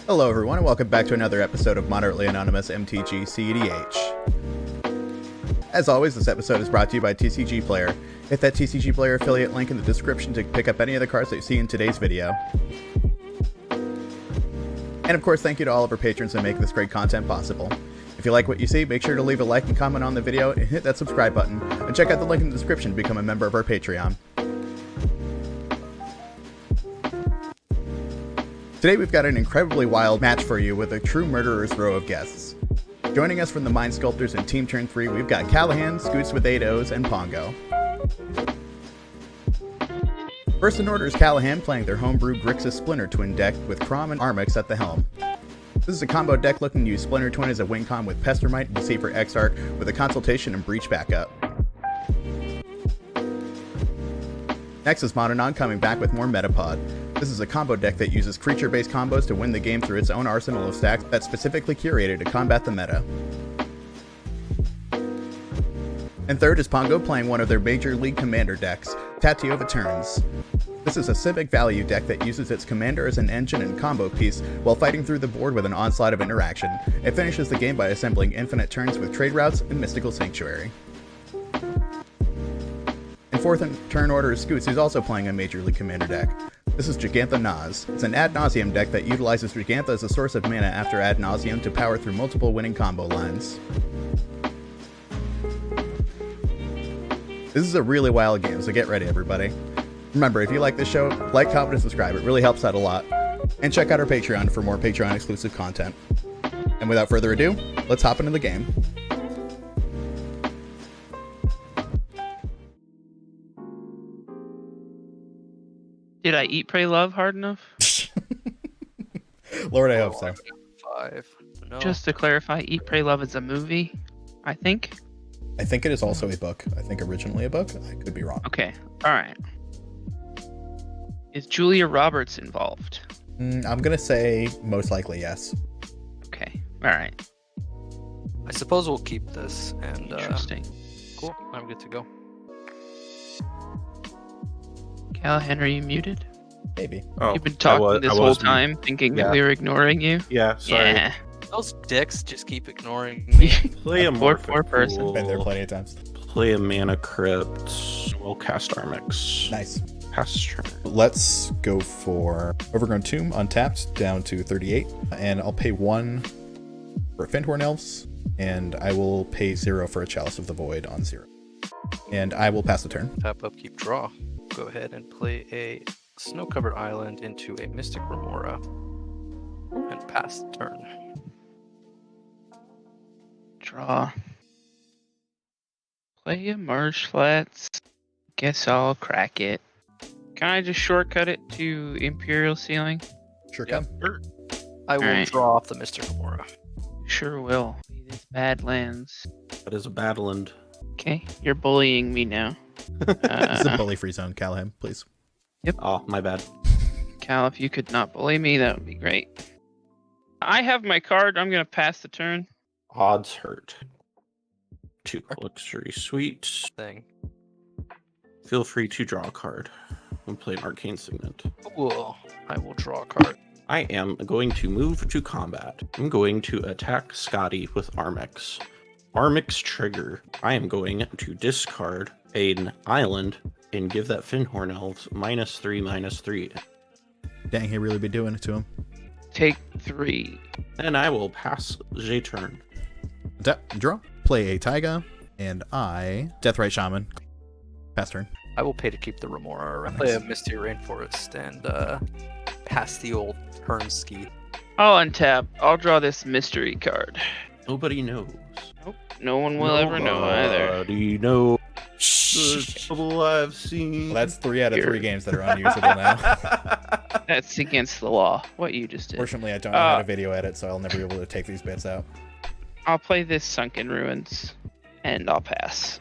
Hello everyone, and welcome back to another episode of Moderately Anonymous MTG cEDH. As always, this episode is brought to you by TCG Player. Hit that TCG Player affiliate link in the description to pick up any of the cards that you see in today's video. And of course, thank you to all of our patrons that make this great content possible. If you like what you see, make sure to leave a like and comment on the video and hit that subscribe button, and check out the link in the description to become a member of our Patreon. Today we've got an incredibly wild match for you with a true murderer's row of guests. Joining us from the Mind Sculptors and Team Turn 3, we've got Callahan, Scoots with 8 O's, and Pongo. First in order is Callahan playing their homebrew Grixis Splinter Twin deck with Kraum and Armix at the helm. This is a combo deck looking to use Splinter Twin as a win con with Pestermite and Deceiver Exarch with a Consultation and Breach backup. Next is Mononon coming back with more Metapod. This is a combo deck that uses creature-based combos to win the game through its own arsenal of stacks that's specifically curated to combat the meta. And third is Pongo playing one of their Major League Commander decks, Tatyova Turns. This is a civic value deck that uses its commander as an engine and combo piece while fighting through the board with an onslaught of interaction. It finishes the game by assembling infinite turns with trade routes and Mystical Sanctuary. In fourth in turn order is Scoots, who's also playing a Major League Commander deck. This is Jegantha Naus. It's an ad nauseam deck that utilizes Jegantha as a source of mana after ad nauseam to power through multiple winning combo lines. This is a really wild game, so get ready everybody. Remember, if you like this show, like, comment, and subscribe. It really helps out a lot. And check out our Patreon for more Patreon exclusive content. And without further ado, let's hop into the game. Did I eat, pray, love hard enough? Lord, I hope so. 5. No. Just to clarify, Eat, Pray, Love is a movie, I think. I think it is also a book. I think originally a book. I could be wrong. Okay, alright. Is Julia Roberts involved? I'm going to say most likely yes. Okay, alright. I suppose we'll keep this and Interesting. cool. I'm good to go. Callahan, are you muted? Maybe. Oh, You've been talking this whole time thinking that Yeah. we were ignoring you? Yeah, sorry. Yeah. Those dicks just keep ignoring me. Play a A Morphic 4/4 person. Pool, Been there plenty of times. Play a Mana Crypt. We'll cast Armix. Nice. Pass turn. Let's go for Overgrown Tomb, untapped, down to 38. And I'll pay 1 for Findhorn Elves, and I will pay 0 for a Chalice of the Void on 0. And I will pass the turn. Tap up, keep draw. Go ahead and play a snow-covered island into a Mystic Remora and pass the turn. Draw. Play a Marsh Flats. Guess I'll crack it. Can I just shortcut it to Imperial Ceiling? Sure Yep. can. I will Alright. draw off the Mystic Remora. Sure will. These bad lands. That is a Battleland. Okay, you're bullying me now. This is a bully-free zone, Callahan, please. Oh, my bad. Cal, if you could not bully me, that would be great. I have my card. I'm going to pass the turn. Odds hurt. 2 Luxury Suites. Thing. Feel free to draw a card and play an Arcane Signet. Cool. I will draw a card. I am going to move to combat. I'm going to attack Scotty with Armix. Armix trigger. I am going to discard an island and give that Findhorn Elves -3/-3. Dang, he really be doing it to him. Take 3. And I will pass J turn. Draw. Play a Taiga, and I Deathrite Shaman. Pass turn. I will pay to keep the Remora around. Play a Misty Rainforest and pass the old turn ski. I'll untap. I'll draw this mystery card. Nobody knows. Nope. No one will ever know either. Nobody knows the trouble I've seen. Well, that's 3 out of 3 games that are unusable now. That's against the law, what you just did. Fortunately, I don't know how to video edit, so I'll never be able to take these bits out. I'll play this Sunken Ruins, and I'll pass.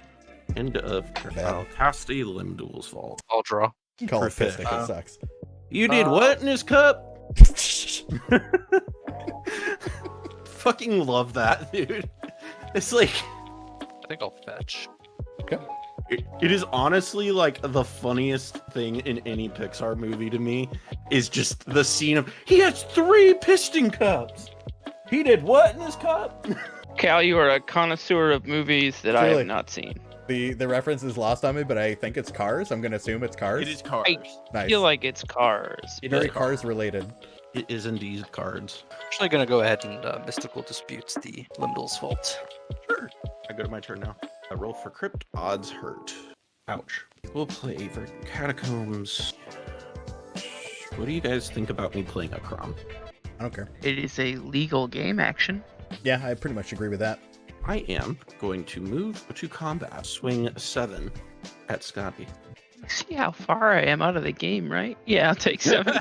End of turn. Bad. I'll cast a Limdul's Vault. I'll draw. Call it Perfect. Fistic, it sucks. You did what in his cup? Fucking love that, dude. It's like I think I'll fetch. Okay. It is honestly like the funniest thing in any Pixar movie to me is just the scene of he has 3 piston cups. He did what in his cup? Cal, you are a connoisseur of movies that I Truly. have not seen. The reference is lost on me, but I think it's Cars. I'm gonna assume it's Cars. It is Cars. I Nice. feel like it's Cars. It Very is Cars related. It is indeed Cards. Actually, gonna go ahead and mystical disputes the Limdal's fault. Sure. I go to my turn now. I roll for crypt. Odds hurt. Ouch. We'll play the Catacombs. What do you guys think about me playing a Kraum? I don't care. It is a legal game action. Yeah, I pretty much agree with that. I am going to move to combat. Swing 7 at Scotty. See how far I am out of the game, right? Yeah, I'll take 7.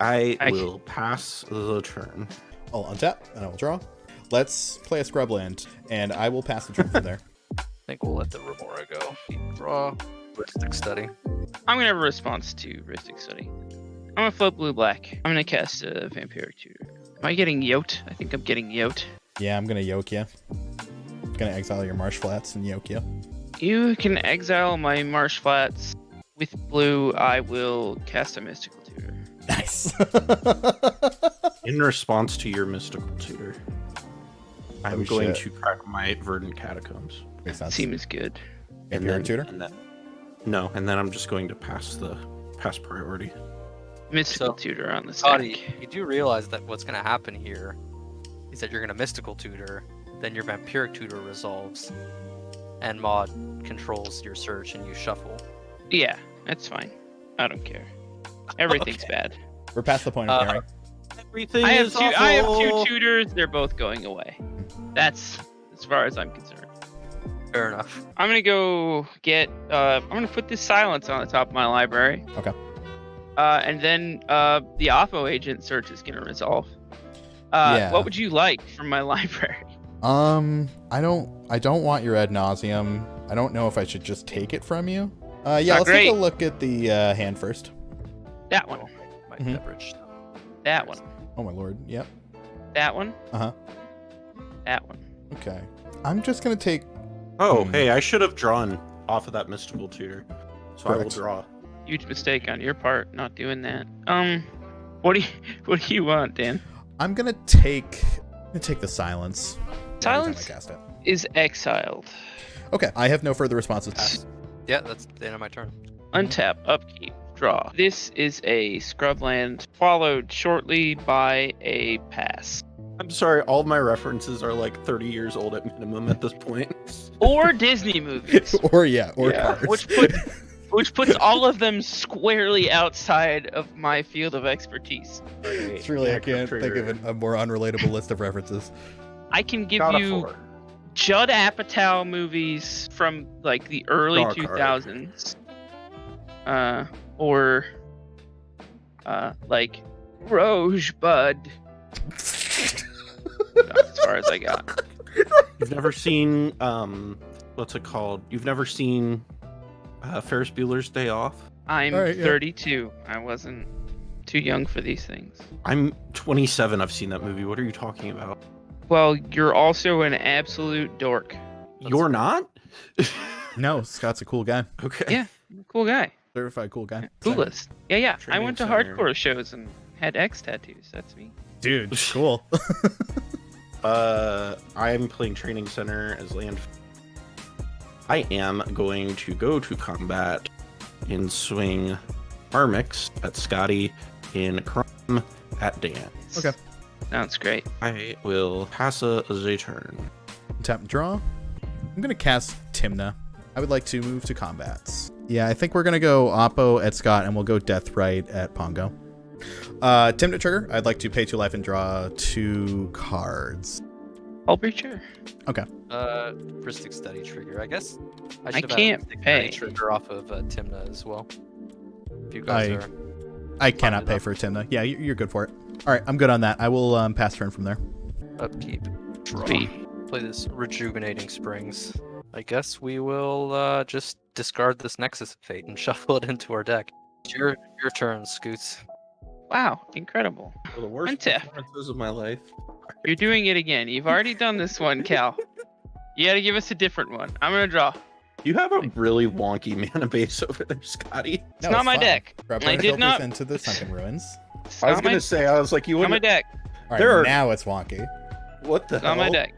I will pass the turn. I'll untap and I will draw. Let's play a Scrubland, and I will pass the turn from there. I think we'll let the Remora go. Draw. Ballistic Study. I'm gonna have a response to Rhystic Study. I'm gonna flip blue-black. I'm gonna cast a Vampiric Tutor. Am I getting yoked? I think I'm getting yoked. Yeah, I'm gonna yoke you. Gonna exile your Marsh Flats and yoke you. You can exile my Marsh Flats. With blue, I will cast a Mystical Tutor. Nice. In response to your mystical tutor, I'm going shit. to crack my Verdant Catacombs. Makes sense. Seems good. Vampiric Tutor? And then I'm just going to pass priority. Mystical So, Tutor on the stack. Scotty, you do realize that what's gonna happen here is that you're gonna mystical tutor, then your vampiric tutor resolves, and mod controls your search and you shuffle. Yeah, that's fine. I don't care. Everything's Okay. bad. We're past the point of caring. Everything I have is two. I have awful. 2 tutors. They're both going away. That's as far as I'm concerned. Fair enough. I'm gonna go get. I'm gonna put this silence on the top of my library. Okay. And then the Oppo agent search is gonna resolve. Yeah. What would you like from my library? I don't want your ad nauseum. I don't know if I should just take it from you. Yeah, Not let's take a great. look at the hand first. That one. My Mhm. beverage. That one. Oh my lord. Yep. That one. Uh-huh. That one. Okay. I'm just gonna take Oh, Hmm. hey, I should have drawn off of that mystical tutor. So I will Correct. draw. Huge mistake on your part, not doing that. What do you want, Dan? I'm gonna take the silence. every time Silence I cast it. is exiled. Okay. I have no further responses. Yeah, that's the end of my turn. Untap, upkeep, draw. This is a scrubland, followed shortly by a pass. I'm sorry, all of my references are like 30 years old at minimum at this point. Or Disney movies, or Yeah, Cars. which puts all of them squarely outside of my field of expertise. It's really, I Back can't up think trigger. of a more unrelatable list of references. I can give Got a you 4. Judd Apatow movies from like the early Draw a card. 2000s. Or like Rosebud. That's as far as I got. You've never seen, what's it called? You've never seen Ferris Bueller's Day Off? I'm All right, yeah. 32. I wasn't too young for these things. I'm 27. I've seen that movie. What are you talking about? Well, you're also an absolute dork. You're not? No, Scott's a cool guy. Okay. Yeah, cool guy. Certified cool guy. Coolest. Yeah. I Training went to center. hardcore shows and had X tattoos. That's me. Dude, cool. I'm playing Training Center as land. I am going to go to combat in swing armix at Scotty, in Kraum at Dan. Okay. Sounds great. I will pass a Z turn. Tap and draw. I'm gonna cast Tymna. I would like to move to combats. Yeah, I think we're gonna go Oppo at Scott, and we'll go Deathrite at Pongo. Tymna trigger. I'd like to pay 2 life and draw 2 cards. I'll be sure. Pristic Study trigger. I guess I I should have can't had a Pristic pay. Study trigger off of Tymna as well. If you guys are I cannot Fine pay enough. for Tymna. Yeah, you're good for it. All right, I'm good on that. I will pass turn from there. upkeep, draw. Sweet. Play this Rejuvenating Springs. I guess we will just discard this Nexus of Fate and shuffle it into our deck. It's your turn, Scoots. Wow, incredible. One of the worst Untap. performances of my life. You're doing it again. You've already done this one, Cal. You gotta give us a different one. I'm gonna draw. You have a really wonky mana base over there, Scotty. It's not my deck. Grab I burn did filters not. into the sunken ruins. It's I was not my- gonna say, I was like, you Not my wouldn't. deck. All right, There are- now it's wonky. What the It's not hell? my deck.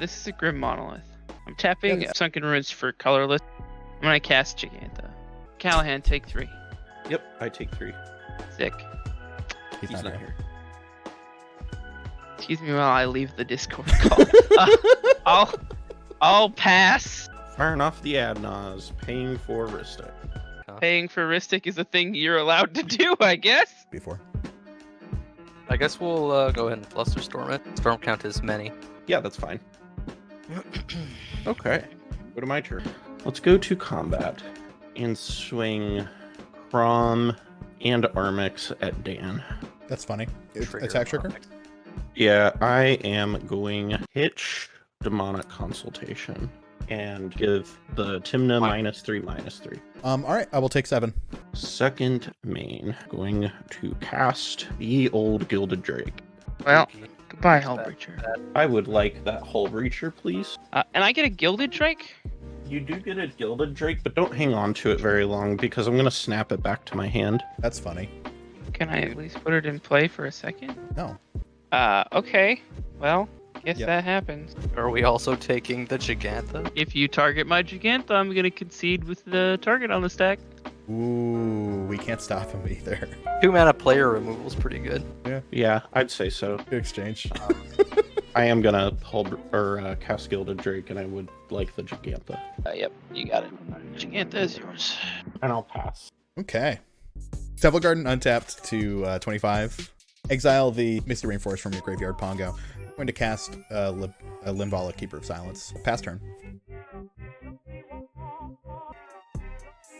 This is a Grim Monolith. I'm tapping Yes. Sunken Ruins for colorless. I'm gonna cast Jegantha. Callahan, take 3. Yep, I take 3. Sick. He's, not here. Excuse me while I leave the Discord call. I'll pass. Firing off the Adnaz, paying for Rista. Paying for Ristic is a thing you're allowed to do, I guess. Before. I guess we'll go ahead and Flusterstorm it. Storm count is many. Yeah, that's fine. Okay, go to my turn. Let's go to combat and swing Kraum and Armix at Dan. That's funny. It's Trigger attack trigger. Armix. Yeah, I am going Hitch Demonic Consultation and give the Tymna -3/-3. All right, I will take 7. Second main, going to cast the old Gilded Drake. Well, Okay. goodbye, Hullbreacher. I would like that Hull Breacher, please. And I get a Gilded Drake? You do get a Gilded Drake, but don't hang on to it very long because I'm going to snap it back to my hand. That's funny. Can I at least put it in play for a second? No. Okay. Well, guess Yep. that happens. Are we also taking the Jegantha? If you target my Jegantha, I'm gonna concede with the target on the stack. Ooh, we can't stop him either. 2 mana player removal is pretty good. Yeah, I'd say so. Good exchange. I am going to cast Gilded Drake, and I would like the Jegantha. Yep, you got it. Jegantha is yours. And I'll pass. Okay. Temple Garden untapped to 25. Exile the Misty Rainforest from your graveyard, Pongo. I'm going to cast Limvala, Keeper of Silence. Pass turn.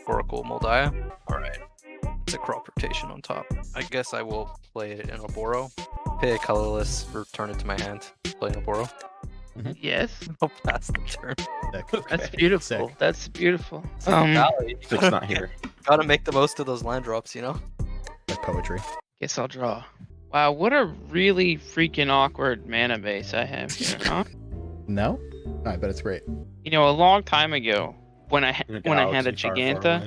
Oracle Moldiah. Alright. It's a crop rotation on top. I guess I will play it in a Boro. Pay a colorless, return it to my hand. Play in a Boro. Yes, I'll pass the turn. Sick. that's beautiful. Sick. That's beautiful. It's not here. Gotta make the most of those land drops, you know? Like poetry. Guess I'll draw. Wow, what a really freaking awkward mana base I have here, huh? No? I bet it's great. You know, a long time ago, when I In a when I had a galaxy far, far Jegantha,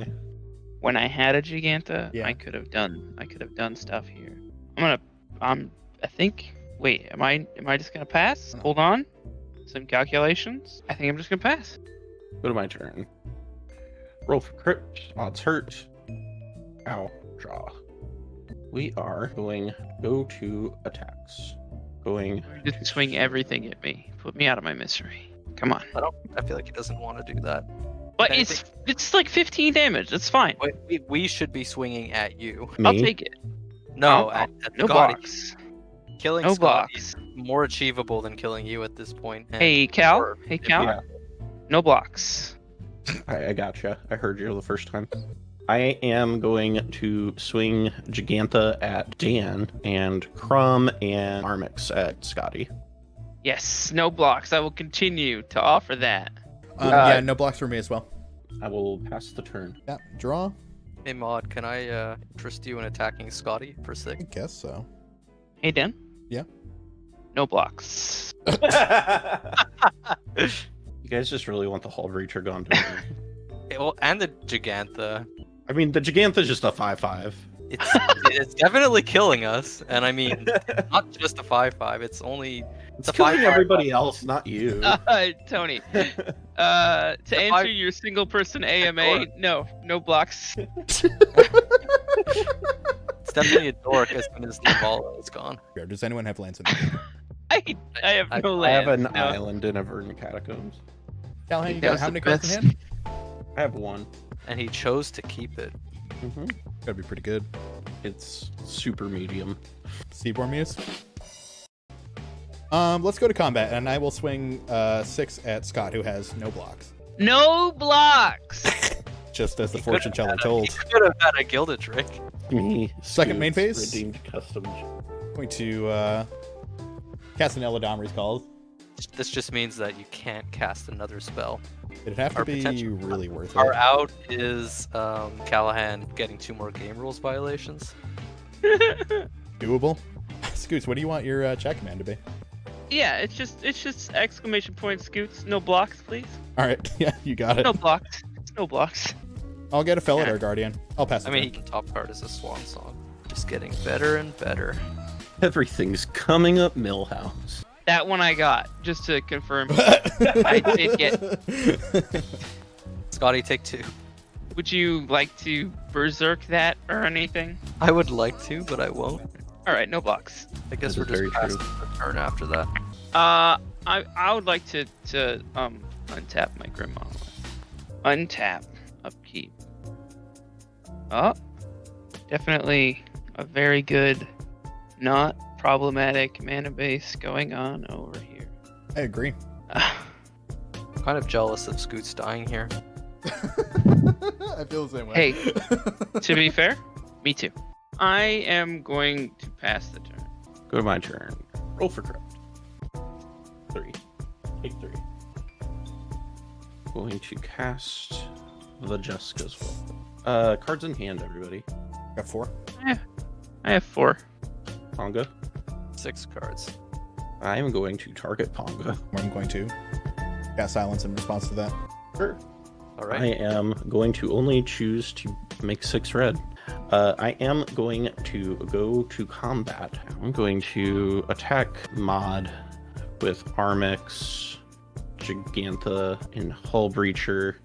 away. Yeah. I could have done stuff here. I think. Wait, am I just gonna pass? No. Hold on. Some calculations. I think I'm just gonna pass. Go to my turn. Roll for crit. Odds hurt. Ow. Draw. We are going to go to attacks. Going Just to swing everything at me. Put me out of my misery. Come on. I feel like he doesn't want to do that. But Anything- it's like 15 damage. That's fine. We should be swinging at you. I'll me. take it. No, I'll- at No Scotty. box. Killing No Scotty box. is more achievable than killing you at this point. and- Hey Cal. or- Hey Cal. Yeah. No blocks. I gotcha. I heard you the first time. I am going to swing Jegantha at Dan and Kraum and Armix at Scotty. Yes. No blocks. I will continue to offer that. Yeah, no blocks for me as well. I will pass the turn. Yeah, draw? Hey Mod, can I interest you in attacking Scotty for 6? I guess so. Hey Dan. Yeah? No blocks. You guys just really want the Hull Breacher gone, don't you? Well, and the Jegantha. I mean, the Jegantha's just a 5/5. It's definitely killing us, and I mean, not just a 5/5. It's It's a killing 5/5. everybody else, not you. Tony. To answer five- your single person AMA, no blocks. It's definitely a dork as soon as the ball is gone. Does anyone have lands in the game? I have no I have lands. an no. island in Avern Catacombs. Callahan, you That got was how the many cards best. in hand? I have one. And he chose to keep it. Gotta be pretty good. It's super medium. Seaborn Muse. Let's go to combat, and I will swing 6 at Scott, who has no blocks. No blocks. Just as the He fortune could've teller had a- told. He could have had a Gilded Trick. Me. Second main Scoots, phase? Redeemed custom. Going to cast an Eladomri's Call. This just means that you can't cast another spell. It'd have to Our be potential- really worth Our it. out is Callahan getting 2 more game rules violations. Doable. Scoots, what do you want your chat command to be? Yeah, it's just exclamation point scoots. No blocks, please. All right, yeah, you got it. No blocks. No blocks. I'll get a Felidar Guardian. I'll pass it. I mean, he can top card as a swan song. Just getting better and better. Everything's coming up Millhouse. That one I got, just to confirm. I did get. Scotty, take 2. Would you like to berserk that or anything? I would like to, but I won't. All right, no blocks. I guess That we're is very just past true. the turn after that. I would like to untap my Grim Monolith. Untap, upkeep. Oh, definitely a very good, not problematic mana base going on over here. I agree. I'm kind of jealous of Scoots dying here. I feel the same way. Hey, to be fair, me too. I am going to pass the turn. Go to my turn. Roll for craft. 3. Take 3. Going to cast the Jessica's Will. Cards in hand, everybody. Got 4. I have 4. Pongo. 6 cards. I am going to target Pongo. I'm going to cast silence in response to that. Sure. All I right. am going to only choose to make 6 red. I am going to go to combat. I'm going to attack Mod with Armix, Jegantha, and Hull Breacher.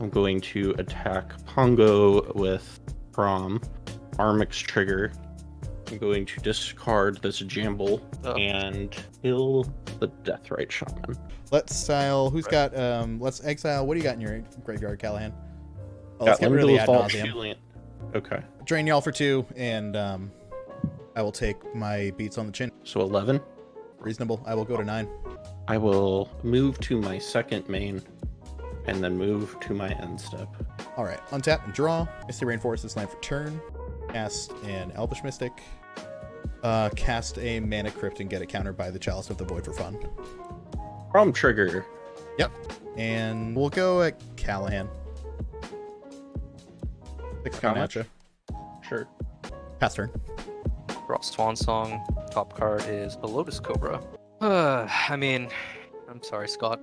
I'm going to attack Pongo with Kraum, Armix Trigger. I'm going to discard this Jamble and kill the Deathrite Shaman. Let's style. Who's got? Let's exile. What do you got in your graveyard, Callahan? Oh, let's Got get rid of the Lindell ad Vault nauseam. Shielding. Okay, Drain y'all for 2, and I will take my beats on the chin. so 11. Reasonable. I will go to 9. I will move to my second main and then move to my end step. All right. Untap and draw. Misty Rainforest this land for turn. Cast an Elvish Mystic. Cast a Mana Crypt and get it countered by the Chalice of the Void for fun. Kraum Trigger. Yep. And we'll go at Callahan. 6 How coming much? at you. Sure. Pass turn. Draw Swan Song. Top card is a Lotus Cobra. I mean, I'm sorry, Scott.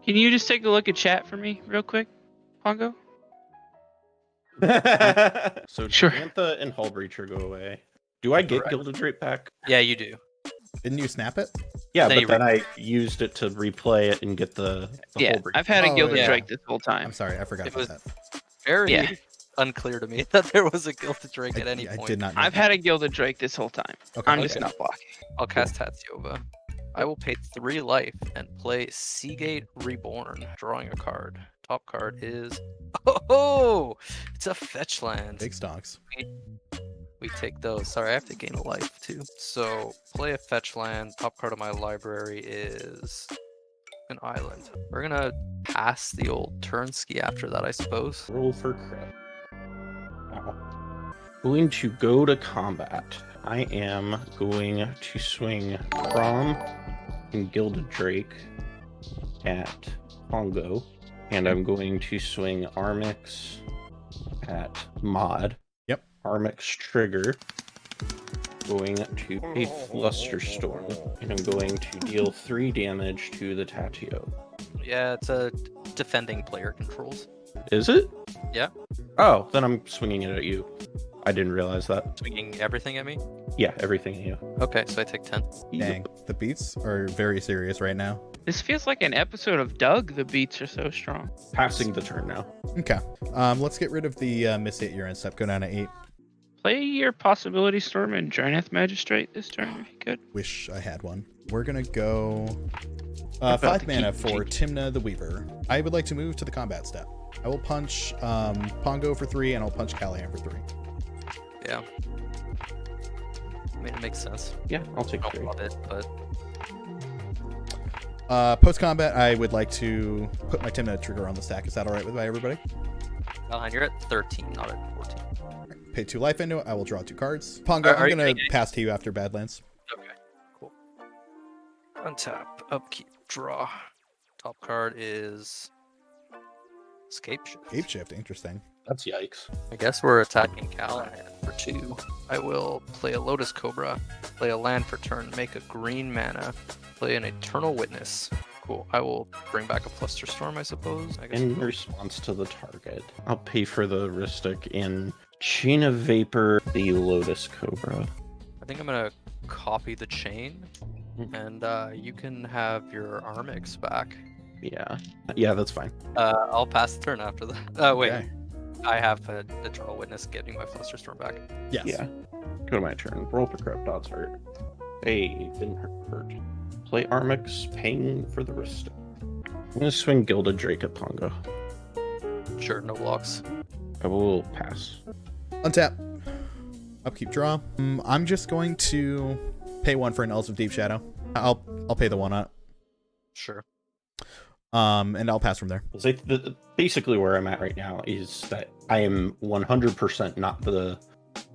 Can you just take a look at chat for me, real quick, Pongo? So Sure. Jegantha and Hull Breacher go away. Do I get Correct. Gilded Drape back? Yeah, you do. Didn't you snap it? Yeah, Then but you then I used it to replay it and get the Yeah, Hull Breacher. I've had a Oh, Gilded yeah. Drake this whole time. I'm sorry. I forgot It about was- that. Very Yeah. unclear to me that there was a Gilded Drake at any I point. did not know. I've had a Gilded Drake this whole time. Okay. I'm just Okay. not blocking. I'll cast Tatyova. I will pay 3 life and play Seagate Reborn, drawing a card. Top card is oh, it's a fetch land. Big stonks. We take those. Sorry, I have to gain a life too. So play a fetch land. Top card of my library is an island. We're gonna pass the old turn ski after that, I suppose. Roll for crit. Wow. Going to go to combat. I am going to swing Kraum and Gilded Drake at Pongo. And I'm going to swing Armix at Mod. Yep. Armix Trigger. Going to a Flusterstorm. And I'm going to deal 3 damage to the Tatyova. Yeah, it's a defending player controls. Is it? Yeah. Oh, then I'm swinging it at you. I didn't realize that. Swinging everything at me. Yeah, everything at you. Okay, so I take 10. Dang. The beats are very serious right now. This feels like an episode of Doug. The beats are so strong. Passing the turn now. Okay. Let's get rid of the miss hit your end step. Go down to 8. Play your Possibility Storm and Drynath Magistrate this turn if you could. Wish I had one. We're gonna go about 5 to mana keep for Tymna the Weaver. I would like to move to the combat step. I will punch Pongo for 3 and I'll punch Callahan for 3. Yeah. I mean, it makes sense. Yeah, I'll take I don't 3. love it, but Post combat, I would like to put my Tymna trigger on the stack. Is that alright with everybody? Callahan, you're at 13, not at 14. Pay 2 life into it. I will draw 2 cards. Pongo, Are I'm you gonna getting it? pass to you after Badlands. Okay, cool. Untap, upkeep, draw. Top card is Scapeshift. Apeshift, interesting. That's yikes. I guess we're attacking Callahan for 2. I will play a Lotus Cobra, play a land for turn, make a green mana, play an Eternal Witness. Cool. I will bring back a Flusterstorm, I suppose. I guess. In response to the target, I'll pay for the Ristic in Chain of Vapor, the Lotus Cobra. I think I'm gonna copy the chain, and you can have your Armix back. Yeah, that's fine. I'll pass the turn after that. Wait. Okay. I have an Eternal Witness getting my Flusterstorm back. Yes. Yeah. Go to my turn. Roll for crap. Dots hurt. Hey, didn't hurt. Play Armix, paying for the Ristic. I'm gonna swing Gilded Drake at Pongo. Sure, no blocks. I will pass. Untap. Upkeep draw. I'm just going to pay 1 for an Elves of Deep Shadow. I'll pay the 1 up. Sure. And I'll pass from there. Basically where I'm at right now is that I am 100% not the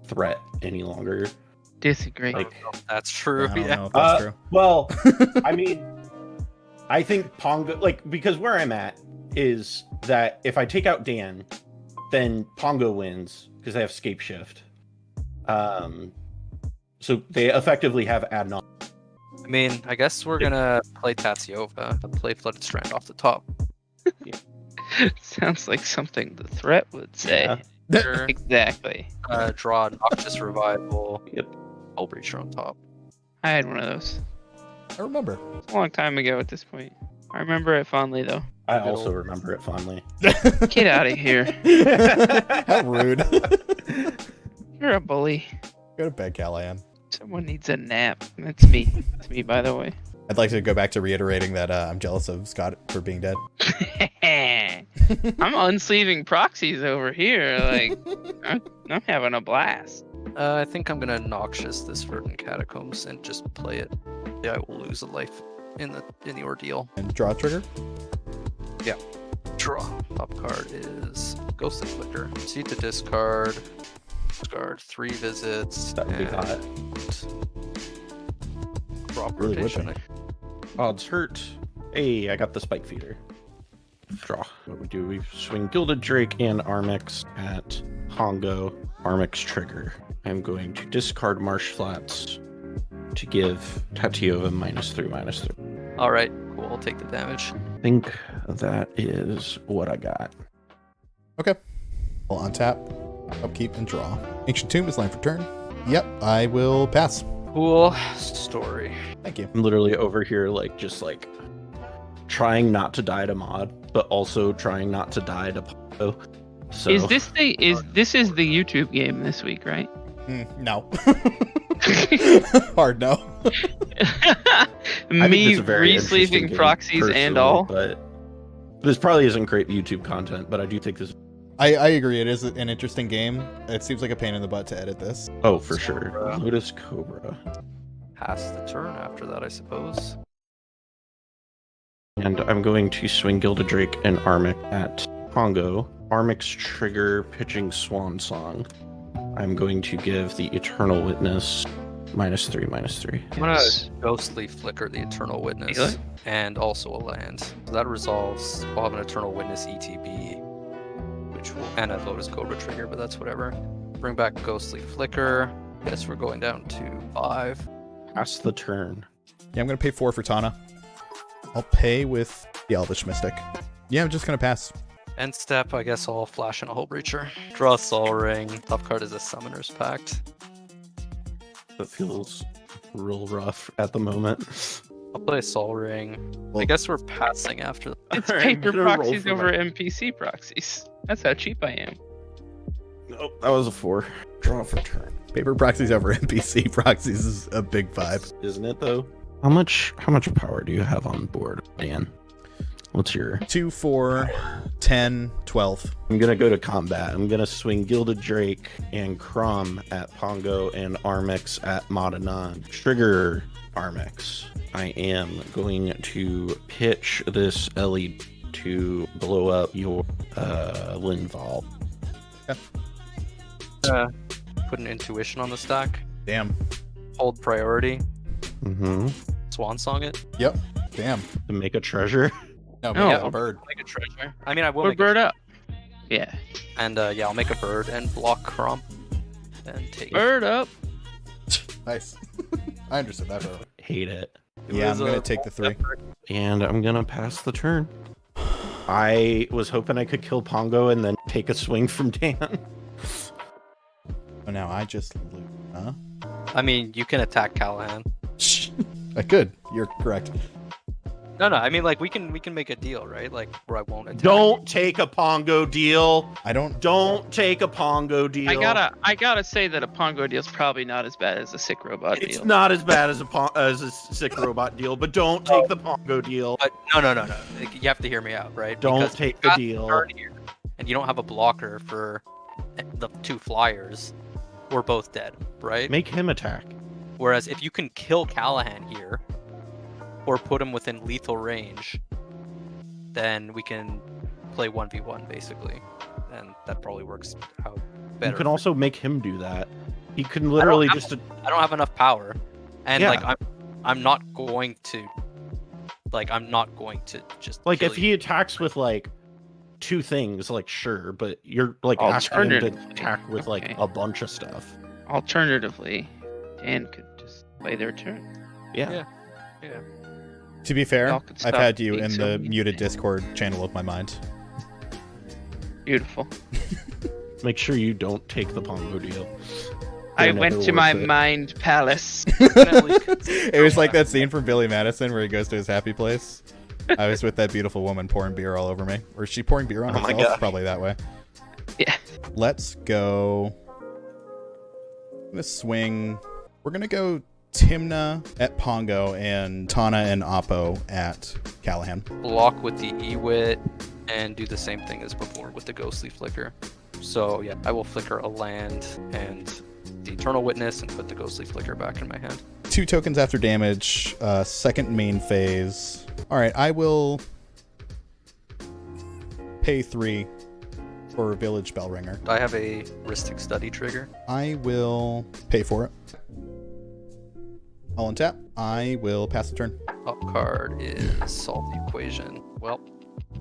threat any longer. Disagree. Like, That's true. I don't Yeah. know if that's true. Well, I mean, I think Pongo, like, because where I'm at is that if I take out Dan, then Pongo wins because they have scapeshift. So they effectively have ad nauseam. I mean, I guess we're gonna play Tatyova and play Flooded Strand off the top. Sounds like something the threat would say. Yeah. Sure. Exactly. Draw Noxious Revival. Yep. Hull Breacher on top. I had one of those. I remember. It's a long time ago at this point. I remember it fondly, though. I also remember it fondly. Get out of here. How rude. You're a bully. Go to bed, Callahan. Someone needs a nap. That's me. That's me, by the way. I'd like to go back to reiterating that I'm jealous of Scott for being dead. I'm unsleeving proxies over here. Like, I'm having a blast. I think I'm gonna Noxious this Verdant Catacombs and just play it. Yeah, I will lose a life in the ordeal. And draw a trigger. Draw. Top card is Ghostly Flicker. Proceed to discard. Discard 3 visits. That would be and hot. Crop Really would rotation. be. Odds hurt. Hey, I got the Spike Feeder. Draw. What we do, we swing Gilded Drake and Armix at Pongo. Armix trigger. I'm going to discard Marsh Flats to give Tatyova -3/-3. All right, cool. I'll take the damage. I think that is what I got. Okay. I'll untap, upkeep, and draw. Ancient Tomb is line for turn. Yep, I will pass. Cool story. Thank you. I'm literally over here, just trying not to die to Mod, but also trying not to die to Pongo. So This is the YouTube game this week, right? No. Hard no. I think Me it's a very interesting re-sleeving game, proxies and personally, all. But this probably isn't great YouTube content, but I do think this. I agree. It is an interesting game. It seems like a pain in the butt to edit this. Oh, for sure. Lotus Cobra. Pass the turn after that, I suppose. And I'm going to swing Gilded Drake and Armix at Pongo. Armix trigger pitching Swan Song. I'm going to give the Eternal Witness -3/-3. I'm gonna Ghostly Flicker the Eternal Witness Feel it? and also a land. So that resolves. We'll have an Eternal Witness ETB, which will and a Lotus Cobra trigger, but that's whatever. Bring back Ghostly Flicker. Guess we're going down to 5. Pass the turn. Yeah, I'm going to pay 4 for Tana. I'll pay with the Elvish Mystic. Yeah, I'm just going to pass. End step, I guess I'll flash in a Hull Breacher. Draw a Soul Ring. Top card is a Summoner's Pact. That feels real rough at the moment. I'll play a Soul Ring. Well- I guess we're passing after that. It's Alright, I'm paper gonna roll proxies for over my- NPC proxies. That's how cheap I am. Nope, that was a 4. Draw for turn. Paper proxies over NPC proxies is a big vibe. Isn't it though? How much power do you have on board, Dan? What's your 2, 4, 10, 12. I'm gonna go to combat. I'm gonna swing Gilded Drake and Kraum at Pongo and Armix at Modanon. Trigger Armix. I am going to pitch this LED to blow up your Linval. Put an Intuition on the stack. Damn. Hold priority. Mm-hmm. Swan Song it. Yep. Damn. To make a treasure. No, No. yeah, a bird. Make a treasure. I mean, I will Or make bird up. Yeah. And yeah, I'll make a bird and block Kraum. And take Bird up. Nice. I understood that, bro. Hate it. Yeah, I'm gonna take the 3. And I'm gonna pass the turn. I was hoping I could kill Pongo and then take a swing from Dan. Oh, now I just lose, huh? I mean, you can attack Callahan. I could. You're correct. No, I mean, like, we can make a deal, right? Like, where I won't attack. Don't take a Pongo deal. Don't take a Pongo deal. I gotta say that a Pongo deal's probably not as bad as a sick robot deal. It's not as bad as a sick robot deal, but don't take the Pongo deal. But no. You have to hear me out, right? Don't Because take you the got deal. turn here, and you don't have a blocker for the 2 flyers. We're both dead, right? Make him attack. Whereas if you can kill Callahan here, or put him within lethal range, then we can play 1v1 basically, and that probably works out better. You can also make him do that. He can literally I don't have enough power, and Yeah. like I'm not going to just like kill if you. he attacks with like 2 things, like sure, but you're like asking him to Alternatively, attack with like okay. a bunch of stuff. Alternatively, Dan could just play their turn. Yeah. To be fair, Y'all could I've stop had you being in so the mean. muted Discord channel of my mind. Beautiful. Make sure you don't take the Pongo deal. I They're went never to my worth it. mind palace. It was like that scene from Billy Madison where he goes to his happy place. I was with that beautiful woman pouring beer all over me. Or is she pouring beer on Oh my herself? God. Probably that way. Yeah. Let's go. I'm gonna swing. We're gonna go Tymna at Pongo and Tana and Oppo at Callahan. Block with the Ewit and do the same thing as before with the Ghostly Flicker. So yeah, I will flicker a land and the Eternal Witness and put the Ghostly Flicker back in my hand. 2 tokens after damage. Second main phase. All right, I will pay 3 for Village Bellringer. I have a Rhystic Study trigger. I will pay for it. I'll untap. I will pass the turn. Top card is Solve the Equation. Well,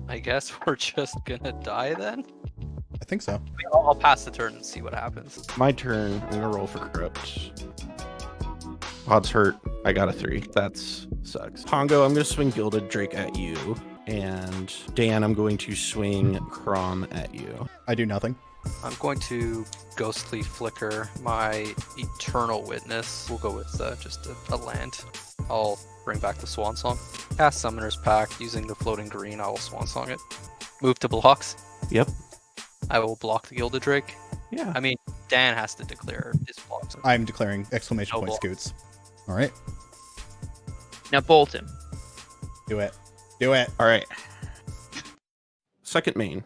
I guess we're just gonna die then? I think so. I'll pass the turn and see what happens. My turn. I'm gonna roll for Crypt. Odds hurt. I got a 3. That's sucks. Pongo, I'm gonna swing Gilded Drake at you. And Dan, I'm going to swing Kraum at you. I do nothing. I'm going to Ghostly Flicker my Eternal Witness. We'll go with just a land. I'll bring back the Swan Song. Cast Summoner's Pact. Using the floating green, I will Swan Song it. Move to blocks. Yep. I will block the Gilded Drake. Yeah. I mean, Dan has to declare his blocks. I'm declaring exclamation No point block. Scoots. All right. Now bolt him. Do it. Do it. All right. Second main.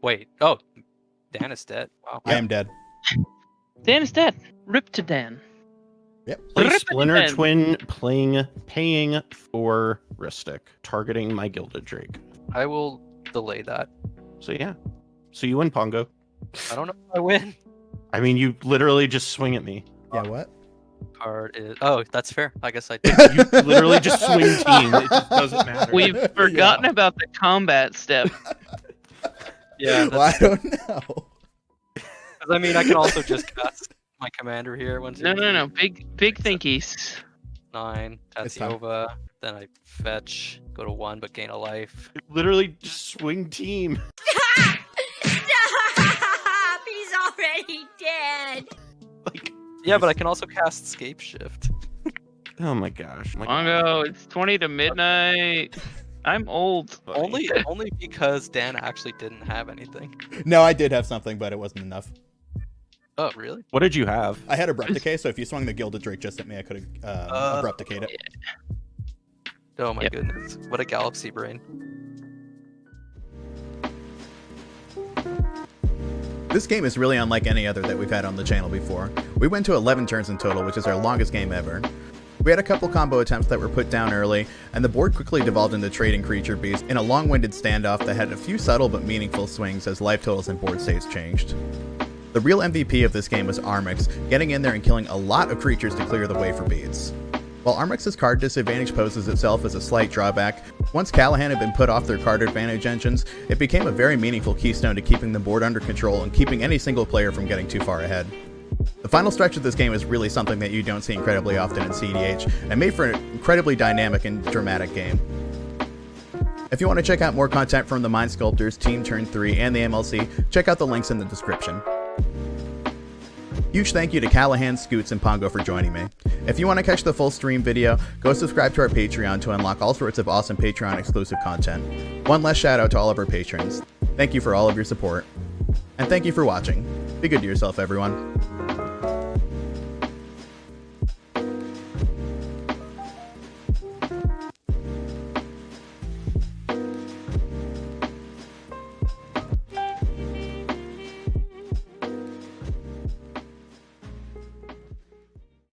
Wait. Oh, Dan is dead. Wow. I am dead. Dan is dead. Rip to Dan. Play Rip it Splinter in. Twin, paying for Rhystic, targeting my Gilded Drake. I will delay that. So yeah. So you win, Pongo. I don't know if I win. I mean, you literally just swing at me. Yeah, what? Card is. Oh, that's fair. I guess I. You literally just swing team. It just doesn't matter. We've forgotten about the combat step. Yeah. Well, I don't know. I mean, I can also just cast my commander here. 1, 2, No. Big thinkies. 9, It's fine. tatyova. Then I fetch, go to 1, but gain a life. Literally just swing team. Stop! He's already dead. Like, Yeah, but I can also cast Scapeshift. oh my gosh. My Pongo, it's 20 to midnight. I'm old. only because Dan actually didn't have anything. No, I did have something, but it wasn't enough. Oh, really? What did you have? I had Abrupt Decay, so if you swung the Gilded Drake just at me, I could have Abrupt Decayed it. Oh my Yep. goodness. What a galaxy brain. This game is really unlike any other that we've had on the channel before. We went to 11 turns in total, which is our longest game ever. We had a couple combo attempts that were put down early, and the board quickly devolved into trading creature beasts in a long-winded standoff that had a few subtle but meaningful swings as life totals and board states changed. The real MVP of this game was Armix, getting in there and killing a lot of creatures to clear the way for beads. While Armix's card disadvantage poses itself as a slight drawback, once Callahan had been put off their card advantage engines, it became a very meaningful keystone to keeping the board under control and keeping any single player from getting too far ahead. The final stretch of this game is really something that you don't see incredibly often in cEDH, and made for an incredibly dynamic and dramatic game. If you want to check out more content from the Mind Sculptors, Team Turn 3, and the MLC, check out the links in the description. Huge thank you to Callahan Scoots and Pongo for joining me. If you want to catch the full stream video, go subscribe to our Patreon to unlock all sorts of awesome Patreon exclusive content. One last shout out to all of our patrons. Thank you for all of your support. And thank you for watching. Be good to yourself, everyone.